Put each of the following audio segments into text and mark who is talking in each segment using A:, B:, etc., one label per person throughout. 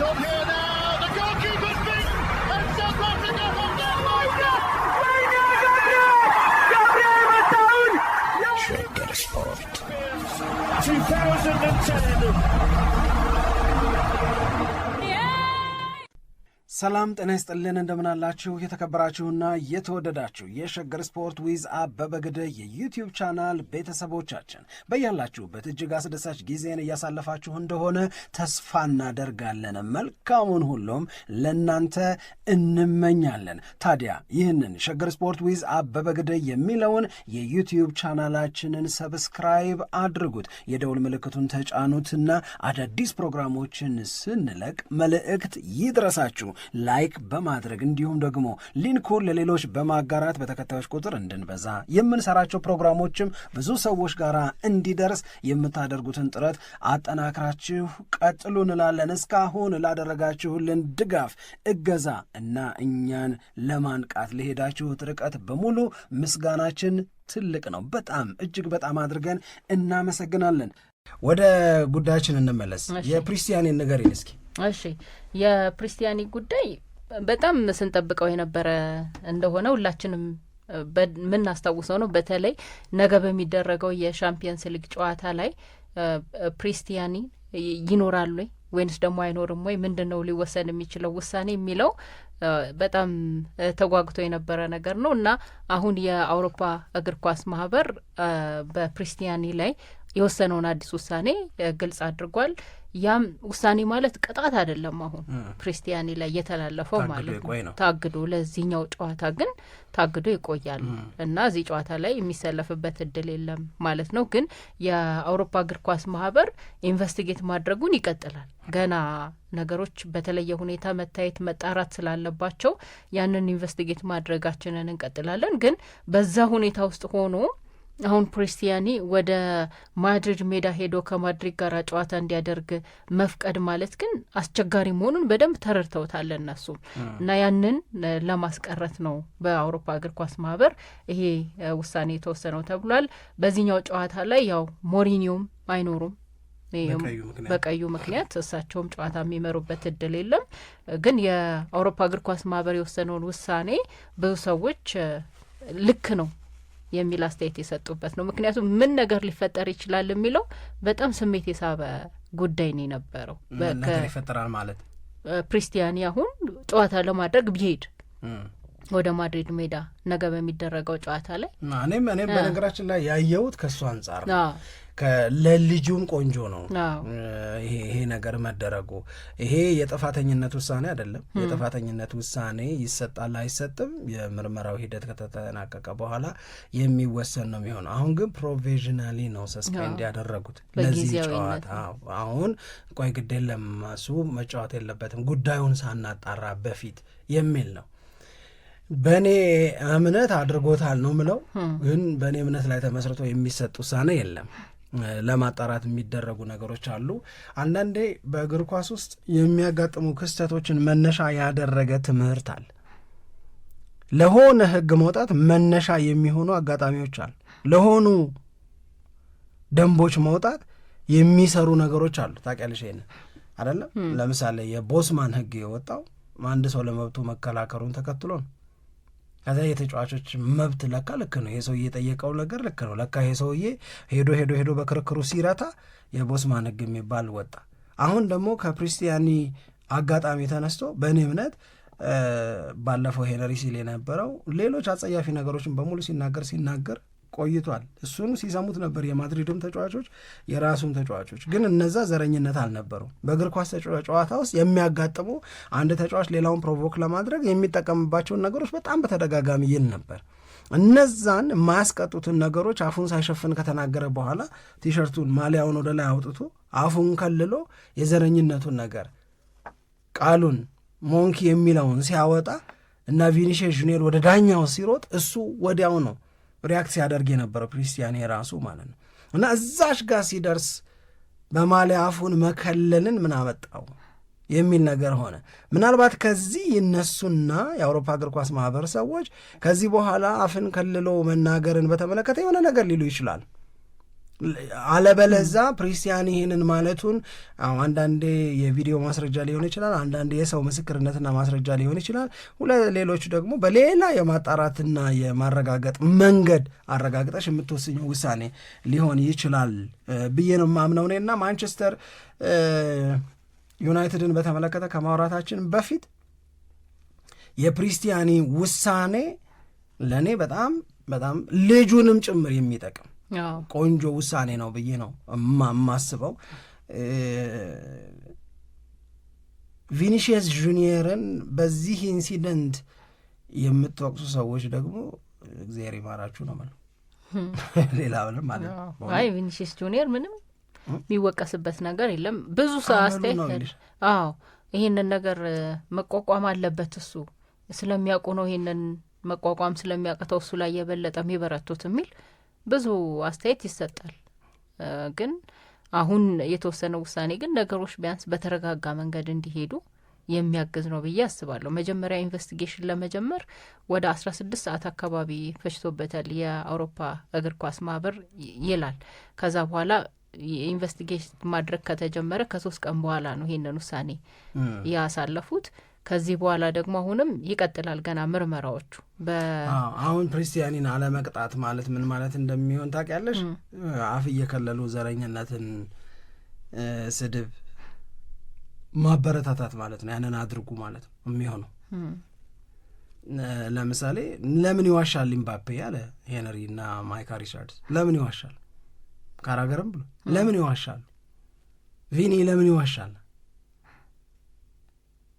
A: It's on here now. The goalkeeper's beaten, and South Africa have done.
B: Shagger Sport
A: 2010.
C: ሰላም ጤና ይስጥልን እንደምናላችሁ የተከበራችሁና የተወደዳችሁ የሸገር ስፖርት ዊዝ አበበ ግደይ የዩቲዩብ ቻናል ቤተሰቦቻችን በያላችሁበት እጅግ አስደሳች ጊዜን እያሳለፋችሁ እንደሆነ ተስፋ እናደርጋለን። መልካሙን ሁሉም ለናንተ እንመኛለን። ታዲያ ይህንን ሸገር ስፖርት ዊዝ አበበ ግደይ የሚለውን የዩቲዩብ ቻናላችንን ሰብስክራይብ አድርጉት፣ የደውል ምልክቱን ተጫኑትና አዳዲስ ፕሮግራሞችን ስንለቅ መልእክት ይድረሳችሁ። ላይክ በማድረግ እንዲሁም ደግሞ ሊንኩን ለሌሎች በማጋራት በተከታዮች ቁጥር እንድንበዛ የምንሰራቸው ፕሮግራሞችም ብዙ ሰዎች ጋር እንዲደርስ የምታደርጉትን ጥረት አጠናክራችሁ ቀጥሉ እንላለን። እስካሁን ላደረጋችሁልን ድጋፍ፣ እገዛ እና እኛን ለማንቃት ለሄዳችሁት ርቀት በሙሉ ምስጋናችን ትልቅ ነው። በጣም እጅግ በጣም አድርገን እናመሰግናለን። ወደ ጉዳያችን እንመለስ። የፕሪስቲያኒን ንገሪን እስኪ።
D: እሺ፣ የፕሪስቲያኒ ጉዳይ በጣም ስንጠብቀው የነበረ እንደሆነ ሁላችንም የምናስታውሰው ነው። በተለይ ነገ በሚደረገው የሻምፒየንስ ሊግ ጨዋታ ላይ ፕሪስቲያኒ ይኖራሉ ወይንስ ደግሞ አይኖርም ወይ፣ ምንድን ነው ሊወሰን የሚችለው ውሳኔ የሚለው በጣም ተጓግቶ የነበረ ነገር ነው እና አሁን የአውሮፓ እግር ኳስ ማህበር በፕሪስቲያኒ ላይ የወሰነውን አዲስ ውሳኔ ግልጽ አድርጓል። ያም ውሳኔ ማለት ቅጣት አይደለም። አሁን ፕሪስቲያኒ ላይ የተላለፈው ማለት ነው ታግዶ፣ ለዚህኛው ጨዋታ ግን ታግዶ ይቆያል እና እዚህ ጨዋታ ላይ የሚሰለፍበት እድል የለም ማለት ነው። ግን የአውሮፓ እግር ኳስ ማህበር ኢንቨስቲጌት ማድረጉን ይቀጥላል። ገና ነገሮች በተለየ ሁኔታ መታየት መጣራት ስላለባቸው ያንን ኢንቨስቲጌት ማድረጋችንን እንቀጥላለን። ግን በዛ ሁኔታ ውስጥ ሆኖ አሁን ፕሪስቲያኒ ወደ ማድሪድ ሜዳ ሄዶ ከማድሪድ ጋር ጨዋታ እንዲያደርግ መፍቀድ ማለት ግን አስቸጋሪ መሆኑን በደንብ ተረድተውታል እነሱም እና ያንን ለማስቀረት ነው በአውሮፓ እግር ኳስ ማህበር ይሄ ውሳኔ የተወሰነው ተብሏል። በዚህኛው ጨዋታ ላይ ያው ሞሪኒዮም አይኖሩም በቀዩ ምክንያት እሳቸውም ጨዋታ የሚመሩበት እድል የለም። ግን የአውሮፓ እግር ኳስ ማህበር የወሰነውን ውሳኔ ብዙ ሰዎች ልክ ነው የሚል አስተያየት የሰጡበት ነው። ምክንያቱም ምን ነገር ሊፈጠር ይችላል የሚለው በጣም ስሜት የሳበ ጉዳይ ነው የነበረው።
C: ነገር ይፈጠራል ማለት
D: ፕሪስቲያኒ አሁን ጨዋታ ለማድረግ ቢሄድ ወደ ማድሪድ ሜዳ ነገ በሚደረገው ጨዋታ ላይ
C: እኔም በነገራችን ላይ ያየሁት ከእሱ አንጻር ነው። ለልጁም ቆንጆ ነው ይሄ ነገር መደረጉ። ይሄ የጥፋተኝነት ውሳኔ አይደለም። የጥፋተኝነት ውሳኔ ይሰጣል አይሰጥም የምርመራው ሂደት ከተጠናቀቀ በኋላ የሚወሰን ነው የሚሆነው። አሁን ግን ፕሮቪዥናሊ ነው ሰስፔንድ ያደረጉት ለዚህ ጨዋታ። አሁን ቆይ ግድ የለም እሱ መጫወት የለበትም ጉዳዩን ሳናጣራ በፊት የሚል ነው። በእኔ እምነት አድርጎታል ነው ምለው። ግን በእኔ እምነት ላይ ተመስርቶ የሚሰጥ ውሳኔ የለም። ለማጣራት የሚደረጉ ነገሮች አሉ። አንዳንዴ በእግር ኳስ ውስጥ የሚያጋጥሙ ክስተቶችን መነሻ ያደረገ ትምህርት አለ። ለሆነ ሕግ መውጣት መነሻ የሚሆኑ አጋጣሚዎች አሉ። ለሆኑ ደንቦች መውጣት የሚሰሩ ነገሮች አሉ። ታውቂያለሽ ይሄን አይደለም? ለምሳሌ የቦስማን ሕግ የወጣው አንድ ሰው ለመብቱ መከላከሉን ተከትሎ ነው። ከዛ የተጫዋቾች መብት ለካ ልክ ነው፣ ይሄ ሰውዬ የጠየቀው ነገር ልክ ነው፣ ለካ ይሄ ሰውዬ ሄዶ በክርክሩ ሲረታ የቦስማን ሕግ የሚባል ወጣ። አሁን ደግሞ ከፕሪስቲያኒ አጋጣሚ ተነስቶ በእኔ እምነት ባለፈው ሄነሪ ሲል የነበረው ሌሎች አጸያፊ ነገሮችን በሙሉ ሲናገር ቆይቷል። እሱን ሲሰሙት ነበር የማድሪድም ተጫዋቾች የራሱም ተጫዋቾች። ግን እነዛ ዘረኝነት አልነበሩም። በእግር ኳስ ጨዋታ ውስጥ የሚያጋጥሙ አንድ ተጫዋች ሌላውን ፕሮቮክ ለማድረግ የሚጠቀምባቸውን ነገሮች በጣም በተደጋጋሚ ይል ነበር። እነዛን የማያስቀጡትን ነገሮች አፉን ሳይሸፍን ከተናገረ በኋላ ቲሸርቱን ማሊያውን ወደ ላይ አውጥቶ አፉን ከልሎ የዘረኝነቱን ነገር ቃሉን ሞንኪ የሚለውን ሲያወጣ እና ቪኒሺየስ ጁኒየር ወደ ዳኛው ሲሮጥ እሱ ወዲያው ነው ሪያክት ሲያደርግ የነበረው ፕሪስቲያኒ ራሱ ማለት ነው። እና እዛሽ ጋር ሲደርስ በማሊያ አፉን መከለልን ምን አመጣው የሚል ነገር ሆነ። ምናልባት ከዚህ ይነሱና የአውሮፓ እግር ኳስ ማህበር ሰዎች ከዚህ በኋላ አፍን ከልሎ መናገርን በተመለከተ የሆነ ነገር ሊሉ ይችላል። አለበለዛ ፕሪስቲያን ይህንን ማለቱን አንዳንዴ የቪዲዮ ማስረጃ ሊሆን ይችላል፣ አንዳንዴ የሰው ምስክርነትና ማስረጃ ሊሆን ይችላል፣ ሌሎቹ ደግሞ በሌላ የማጣራትና የማረጋገጥ መንገድ አረጋግጠሽ የምትወስኘው ውሳኔ ሊሆን ይችላል ብዬ ነው የማምነው እኔ። እና ማንቸስተር ዩናይትድን በተመለከተ ከማውራታችን በፊት የፕሪስቲያኒ ውሳኔ ለእኔ በጣም በጣም ልጁንም ጭምር የሚጠቅም ቆንጆ ውሳኔ ነው ብዬ ነው የማስበው። ቪኒሺየስ ጁኒየርን በዚህ ኢንሲደንት የምትወቅሱ ሰዎች ደግሞ እግዚአብሔር ይማራችሁ ነው ማለት ሌላ ምንም ማለት ነው።
D: አይ ቪኒሺየስ ጁኒየር ምንም የሚወቀስበት ነገር የለም። ብዙ ሰው አስተያየት ይህንን ነገር መቋቋም አለበት እሱ ስለሚያውቁ ነው ይህንን መቋቋም ስለሚያቅተው እሱ ላይ የበለጠ የሚበረቱት የሚል ብዙ አስተያየት ይሰጣል። ግን አሁን የተወሰነ ውሳኔ ግን ነገሮች ቢያንስ በተረጋጋ መንገድ እንዲሄዱ የሚያግዝ ነው ብዬ አስባለሁ። መጀመሪያ ኢንቨስቲጌሽን ለመጀመር ወደ 16 ሰዓት አካባቢ ፈጅቶበታል የአውሮፓ እግር ኳስ ማህበር ይላል። ከዛ በኋላ ኢንቨስቲጌሽን ማድረግ ከተጀመረ ከ3 ቀን በኋላ ነው ይሄንን ውሳኔ ያሳለፉት። ከዚህ በኋላ ደግሞ አሁንም ይቀጥላል ገና ምርመራዎቹ።
C: አሁን ፕሪስቲያኒን አለመቅጣት ማለት ምን ማለት እንደሚሆን ታውቂያለሽ? አፍ እየከለሉ ዘረኝነትን፣ ስድብ ማበረታታት ማለት ነው። ያንን አድርጉ ማለት ነው የሚሆነው። ለምሳሌ ለምን ይዋሻል ኢምባፔ ያለ ሄንሪ እና ማይካ ሪቻርድስ ለምን ይዋሻል? ካራገርም ብሎ ለምን ይዋሻል? ቪኒ ለምን ይዋሻል?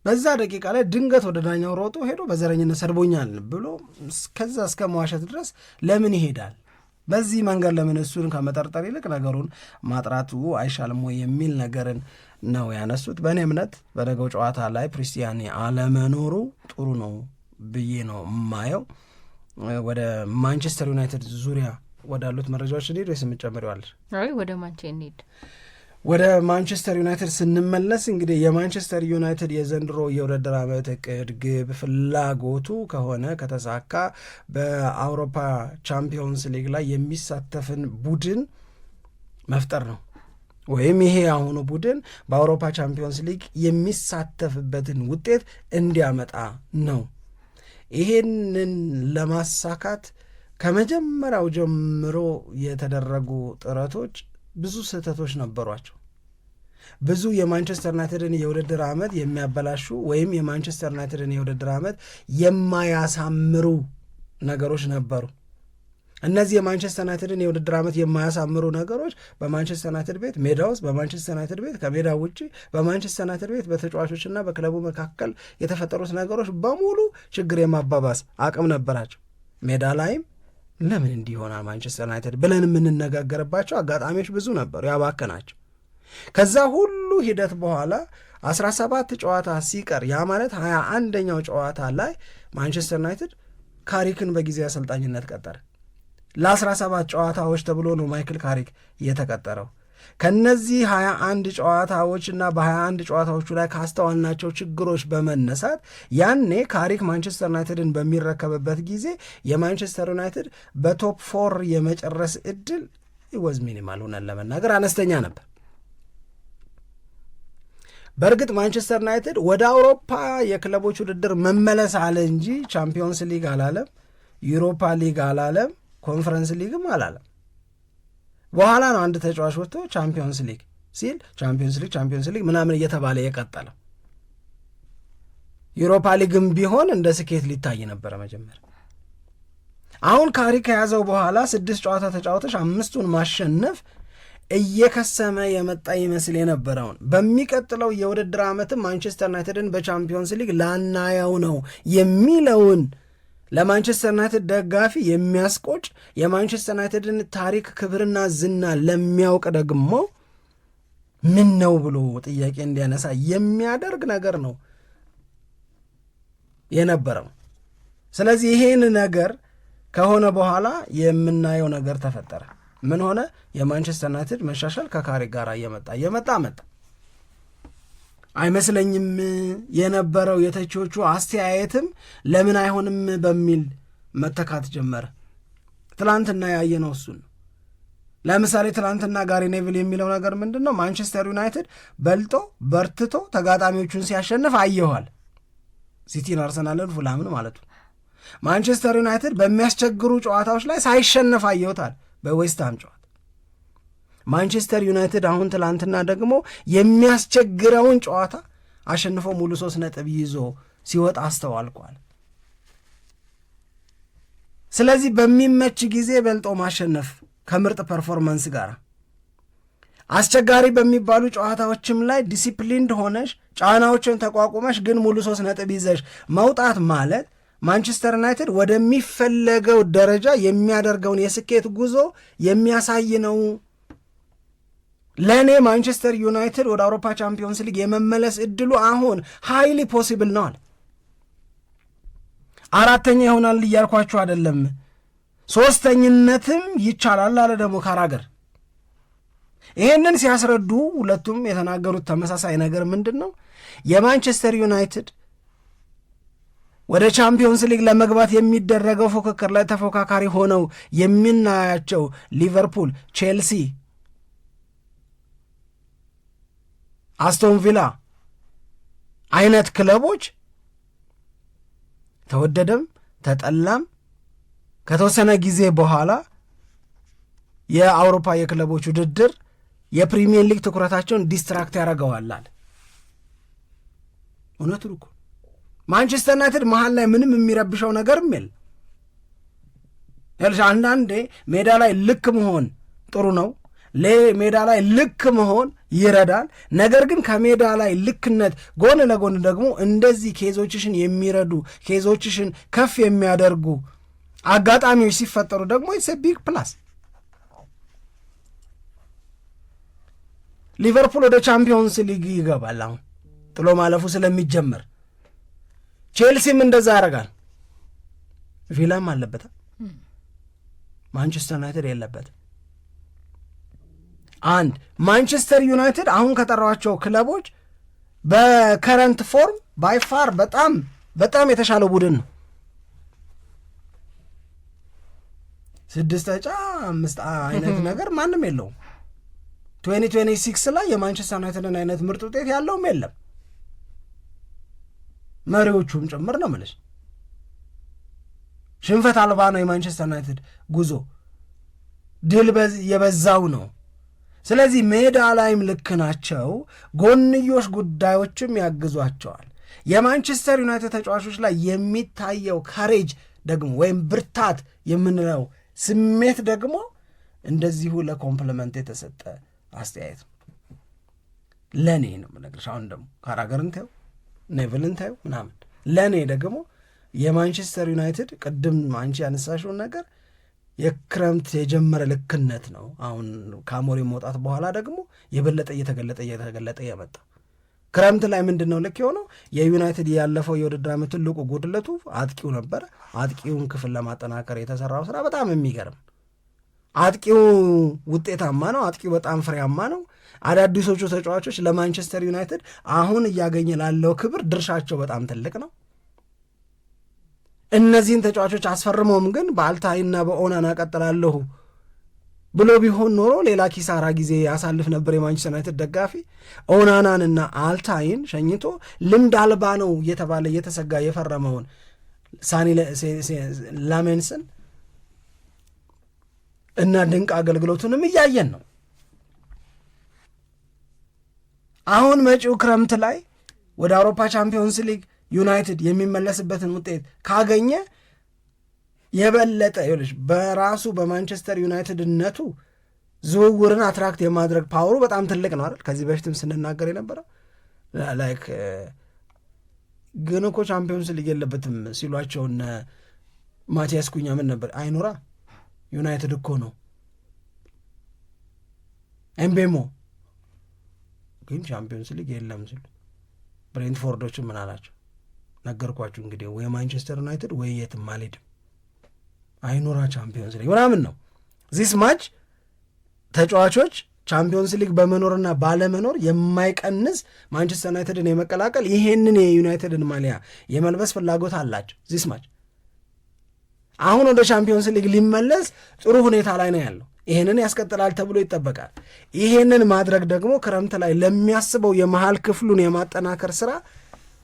C: በዛ ደቂቃ ላይ ድንገት ወደ ዳኛው ሮጦ ሄዶ በዘረኝነት ሰድቦኛል ብሎ ከዛ እስከ መዋሸት ድረስ ለምን ይሄዳል? በዚህ መንገድ ለምን እሱን ከመጠርጠር ይልቅ ነገሩን ማጥራቱ አይሻልም ወይ የሚል ነገርን ነው ያነሱት። በእኔ እምነት በነገው ጨዋታ ላይ ፕሪስቲያኒ አለመኖሩ ጥሩ ነው ብዬ ነው የማየው። ወደ ማንቸስተር ዩናይትድ ዙሪያ ወዳሉት መረጃዎች እንሂድ ወይስ የምትጨምሪዋለሽ?
D: ወደ ማንቸስተር እንሂድ።
C: ወደ ማንቸስተር ዩናይትድ ስንመለስ እንግዲህ የማንቸስተር ዩናይትድ የዘንድሮ የውድድር ዓመት እቅድ ግብ ፍላጎቱ ከሆነ ከተሳካ በአውሮፓ ቻምፒዮንስ ሊግ ላይ የሚሳተፍን ቡድን መፍጠር ነው። ወይም ይሄ አሁኑ ቡድን በአውሮፓ ቻምፒዮንስ ሊግ የሚሳተፍበትን ውጤት እንዲያመጣ ነው። ይሄንን ለማሳካት ከመጀመሪያው ጀምሮ የተደረጉ ጥረቶች ብዙ ስህተቶች ነበሯቸው። ብዙ የማንቸስተር ዩናይትድን የውድድር ዓመት የሚያበላሹ ወይም የማንቸስተር ዩናይትድን የውድድር ዓመት የማያሳምሩ ነገሮች ነበሩ። እነዚህ የማንቸስተር ዩናይትድን የውድድር ዓመት የማያሳምሩ ነገሮች በማንቸስተር ዩናይትድ ቤት ሜዳ ውስጥ፣ በማንቸስተር ዩናይትድ ቤት ከሜዳ ውጭ፣ በማንቸስተር ዩናይትድ ቤት በተጫዋቾችና በክለቡ መካከል የተፈጠሩት ነገሮች በሙሉ ችግር የማባባስ አቅም ነበራቸው። ሜዳ ላይም ለምን እንዲህ ይሆናል ማንቸስተር ዩናይትድ ብለን የምንነጋገርባቸው አጋጣሚዎች ብዙ ነበሩ ያባከናቸው። ከዛ ሁሉ ሂደት በኋላ 17 ጨዋታ ሲቀር ያ ማለት 21ኛው ጨዋታ ላይ ማንቸስተር ዩናይትድ ካሪክን በጊዜ አሰልጣኝነት ቀጠረ። ለ17 ጨዋታዎች ተብሎ ነው ማይክል ካሪክ የተቀጠረው። ከነዚህ 21 ጨዋታዎችና በ21 ጨዋታዎቹ ላይ ካስተዋልናቸው ችግሮች በመነሳት ያኔ ካሪክ ማንቸስተር ዩናይትድን በሚረከብበት ጊዜ የማንቸስተር ዩናይትድ በቶፕ 4 የመጨረስ እድል ወዝ ሚኒማል ሆነን ለመናገር አነስተኛ ነበር። በእርግጥ ማንቸስተር ዩናይትድ ወደ አውሮፓ የክለቦች ውድድር መመለስ አለ እንጂ ቻምፒዮንስ ሊግ አላለም፣ ዩሮፓ ሊግ አላለም፣ ኮንፈረንስ ሊግም አላለም። በኋላ ነው አንድ ተጫዋች ወጥቶ ቻምፒዮንስ ሊግ ሲል ቻምፒዮንስ ሊግ ምናምን እየተባለ የቀጠለው። ዩሮፓ ሊግም ቢሆን እንደ ስኬት ሊታይ ነበረ መጀመር። አሁን ካሪክ ከያዘው በኋላ 6 ጨዋታ ተጫውተሽ 5ቱን ማሸነፍ እየከሰመ የመጣ ይመስል የነበረውን በሚቀጥለው የውድድር ዓመትም ማንቸስተር ዩናይትድን በቻምፒዮንስ ሊግ ላናየው ነው የሚለውን ለማንቸስተር ዩናይትድ ደጋፊ የሚያስቆጭ የማንቸስተር ዩናይትድን ታሪክ ክብርና ዝና ለሚያውቅ ደግሞ ምን ነው ብሎ ጥያቄ እንዲያነሳ የሚያደርግ ነገር ነው የነበረው። ስለዚህ ይሄን ነገር ከሆነ በኋላ የምናየው ነገር ተፈጠረ። ምን ሆነ? የማንቸስተር ዩናይትድ መሻሻል ከካሪክ ጋር እየመጣ አይመስለኝም የነበረው የተቺዎቹ አስተያየትም ለምን አይሆንም በሚል መተካት ጀመረ። ትላንትና ያየነው እሱን ለምሳሌ ትናንትና ጋሪ ኔቪል የሚለው ነገር ምንድን ነው? ማንቸስተር ዩናይትድ በልጦ በርትቶ ተጋጣሚዎቹን ሲያሸንፍ አየኋል። ሲቲን፣ አርሰናልን፣ ፉላምን ማለቱ። ማንቸስተር ዩናይትድ በሚያስቸግሩ ጨዋታዎች ላይ ሳይሸነፍ አየሁታል፣ በዌስትሃም ጨዋታ። ማንቸስተር ዩናይትድ አሁን ትናንትና ደግሞ የሚያስቸግረውን ጨዋታ አሸንፎ ሙሉ 3 ነጥብ ይዞ ሲወጣ አስተዋልቋል። ስለዚህ በሚመች ጊዜ በልጦ ማሸነፍ ከምርጥ ፐርፎርማንስ ጋር አስቸጋሪ በሚባሉ ጨዋታዎችም ላይ ዲሲፕሊንድ ሆነሽ ጫናዎችን ተቋቁመሽ ግን ሙሉ 3 ነጥብ ይዘሽ መውጣት ማለት ማንቸስተር ዩናይትድ ወደሚፈለገው ደረጃ የሚያደርገውን የስኬት ጉዞ የሚያሳይ ነው። ለእኔ ማንቸስተር ዩናይትድ ወደ አውሮፓ ቻምፒዮንስ ሊግ የመመለስ እድሉ አሁን ሃይሊ ፖሲብል ነው አለ። 4ኛ ይሆናል እያልኳችሁ አይደለም፣ 3ኝነትም ይቻላል አለ ደግሞ ካራገር። ይሄንን ሲያስረዱ ሁለቱም የተናገሩት ተመሳሳይ ነገር ምንድን ነው? የማንቸስተር ዩናይትድ ወደ ቻምፒዮንስ ሊግ ለመግባት የሚደረገው ፉክክር ላይ ተፎካካሪ ሆነው የምናያቸው ሊቨርፑል፣ ቼልሲ፣ አስቶን ቪላ አይነት ክለቦች ተወደደም ተጠላም ከተወሰነ ጊዜ በኋላ የአውሮፓ የክለቦች ውድድር የፕሪሚየር ሊግ ትኩረታቸውን ዲስትራክት ያደርገዋላል። እውነቱን እኮ ማንቸስተር ዩናይትድ መሀል ላይ ምንም የሚረብሸው ነገርም የለም። አንዳንዴ ሜዳ ላይ ልክ መሆን ጥሩ ነው፣ ሜዳ ላይ ልክ መሆን ይረዳል። ነገር ግን ከሜዳ ላይ ልክነት ጎን ለጎን ደግሞ እንደዚህ ኬዞችሽን የሚረዱ ኬዞችሽን ከፍ የሚያደርጉ አጋጣሚዎች ሲፈጠሩ ደግሞ ኢትስ ቢግ ፕላስ። ሊቨርፑል ወደ ቻምፒዮንስ ሊግ ይገባል አሁን ጥሎ ማለፉ ስለሚጀመር። ቼልሲም እንደዛ ያደርጋል። ቪላም አለበት፣ ማንቸስተር ዩናይትድ የለበትም። አንድ ማንቸስተር ዩናይትድ አሁን ከጠራቸው ክለቦች በከረንት ፎርም ባይፋር በጣም በጣም የተሻለ ቡድን ነው። 6-5 አይነት ነገር ማንም የለውም። 2026 ላይ የማንቸስተር ዩናይትድን አይነት ምርጥ ውጤት ያለውም የለም፣ መሪዎቹም ጭምር ነው የምልሽ። ሽንፈት አልባ ነው የማንቸስተር ዩናይትድ ጉዞ፣ ድል የበዛው ነው። ስለዚህ ሜዳ ላይም ልክ ናቸው፣ ጎንዮሽ ጉዳዮችም ያግዟቸዋል። የማንቸስተር ዩናይትድ ተጫዋቾች ላይ የሚታየው ካሬጅ ደግሞ ወይም ብርታት የምንለው ስሜት ደግሞ እንደዚሁ ለኮምፕሊመንት የተሰጠ አስተያየት ነው። ለእኔ ነው የምነግርሽ። አሁን ደግሞ ካራገርን ታዩ፣ ኔቭልን ታዩ ምናምን፣ ለእኔ ደግሞ የማንቸስተር ዩናይትድ ቅድም አንቺ ያነሳሽውን ነገር የክረምት የጀመረ ልክነት ነው። አሁን ከአሞሪም መውጣት በኋላ ደግሞ የበለጠ እየተገለጠ የመጣ ክረምት ላይ ምንድን ነው ልክ የሆነው? የዩናይትድ ያለፈው የውድድር ዓመት ትልቁ ጉድለቱ አጥቂው ነበረ። አጥቂውን ክፍል ለማጠናከር የተሰራው ስራ በጣም የሚገርም፣ አጥቂው ውጤታማ ነው፣ አጥቂው በጣም ፍሬያማ ነው። አዳዲሶቹ ተጫዋቾች ለማንቸስተር ዩናይትድ አሁን እያገኘ ላለው ክብር ድርሻቸው በጣም ትልቅ ነው። እነዚህን ተጫዋቾች አስፈርመውም ግን በአልታይና በኦናና ቀጥላለሁ ብሎ ቢሆን ኖሮ ሌላ ኪሳራ ጊዜ ያሳልፍ ነበር የማንቸስተር ዩናይትድ ደጋፊ። ኦናናንና አልታይን ሸኝቶ ልምድ አልባ ነው እየተባለ እየተሰጋ የፈረመውን ሳኒ ላሜንስን እና ድንቅ አገልግሎቱንም እያየን ነው። አሁን መጪው ክረምት ላይ ወደ አውሮፓ ቻምፒዮንስ ሊግ ዩናይትድ የሚመለስበትን ውጤት ካገኘ የበለጠ ይኸውልሽ በራሱ በማንቸስተር ዩናይትድነቱ ዝውውርን አትራክት የማድረግ ፓወሩ በጣም ትልቅ ነው አይደል? ከዚህ በፊትም ስንናገር የነበረው ላይክ ግን እኮ ቻምፒዮንስ ሊግ የለበትም ሲሏቸውና ማቲያስ ኩኛ ምን ነበር አይኖራ ዩናይትድ እኮ ነው ኤምቤሞ ግን ቻምፒዮንስ ሊግ የለም ሲሉ ብሬንትፎርዶችን ምን አላቸው? ነገርኳችሁ እንግዲህ ወይ ማንቸስተር ዩናይትድ ወይ የትም አልሄድም አይኖራ ቻምፒዮንስ ሊግ ምናምን ነው። ዚስ ማች ተጫዋቾች ቻምፒዮንስ ሊግ በመኖርና ባለመኖር የማይቀንስ ማንቸስተር ዩናይትድን የመቀላቀል ይሄንን የዩናይትድን ማሊያ የመልበስ ፍላጎት አላቸው። ዚስ ማች አሁን ወደ ቻምፒዮንስ ሊግ ሊመለስ ጥሩ ሁኔታ ላይ ነው ያለው። ይሄንን ያስቀጥላል ተብሎ ይጠበቃል። ይሄንን ማድረግ ደግሞ ክረምት ላይ ለሚያስበው የመሃል ክፍሉን የማጠናከር ስራ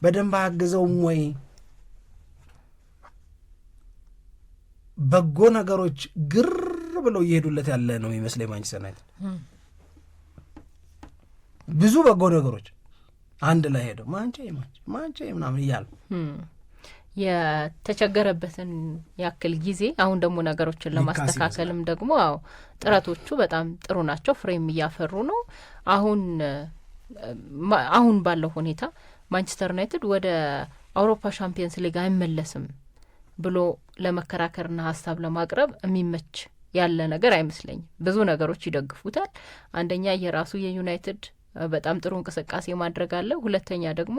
C: በደንብ አግዘውም ወይ? በጎ ነገሮች ግር ብለው እየሄዱለት ያለ ነው የሚመስለኝ ማንቸስተር ዩናይትድ። ብዙ በጎ ነገሮች አንድ ላይ ሄደው ማንቼ ምናምን እያሉ
D: የተቸገረበትን ያክል ጊዜ አሁን ደግሞ ነገሮችን ለማስተካከልም ደግሞ ጥረቶቹ በጣም ጥሩ ናቸው፣ ፍሬም እያፈሩ ነው። አሁን ባለው ሁኔታ ማንቸስተር ዩናይትድ ወደ አውሮፓ ሻምፒየንስ ሊግ አይመለስም ብሎ ለመከራከርና ሀሳብ ለማቅረብ የሚመች ያለ ነገር አይመስለኝም። ብዙ ነገሮች ይደግፉታል። አንደኛ የራሱ የዩናይትድ በጣም ጥሩ እንቅስቃሴ ማድረግ አለ። ሁለተኛ ደግሞ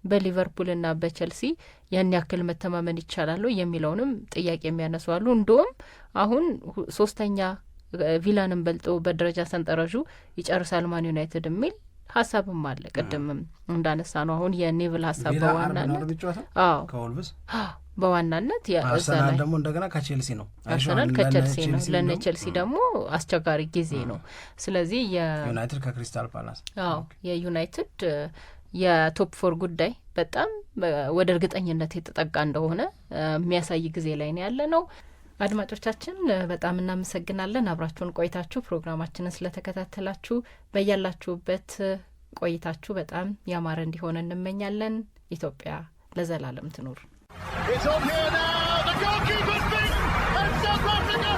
D: በሊቨርፑልና በቸልሲ ያን ያክል መተማመን ይቻላሉ የሚለውንም ጥያቄ የሚያነሱ አሉ። እንደውም አሁን ሶስተኛ ቪላንን በልጦ በደረጃ ሰንጠረዡ ይጨርሳል ማን ዩናይትድ የሚል ሀሳብም አለ። ቅድምም እንዳነሳ ነው አሁን የኔቭል ሀሳብ በዋናነት
C: አርሰናል ደግሞ እንደገና ከቼልሲ ነው።
D: አርሰናል ከቼልሲ ነው። ለነ ቼልሲ ደግሞ አስቸጋሪ ጊዜ ነው። ስለዚህ
C: ዩናይትድ ከክሪስታል ፓላስ
D: የዩናይትድ የቶፕ ፎር ጉዳይ በጣም ወደ እርግጠኝነት የተጠጋ እንደሆነ የሚያሳይ ጊዜ ላይ ነው ያለ ነው። አድማጮቻችን በጣም እናመሰግናለን አብራችሁን ቆይታችሁ ፕሮግራማችንን ስለተከታተላችሁ። በያላችሁበት ቆይታችሁ በጣም ያማረ እንዲሆን እንመኛለን። ኢትዮጵያ ለዘላለም ትኑር።
A: It's on here now, the goalkeeper's beaten, and South Africa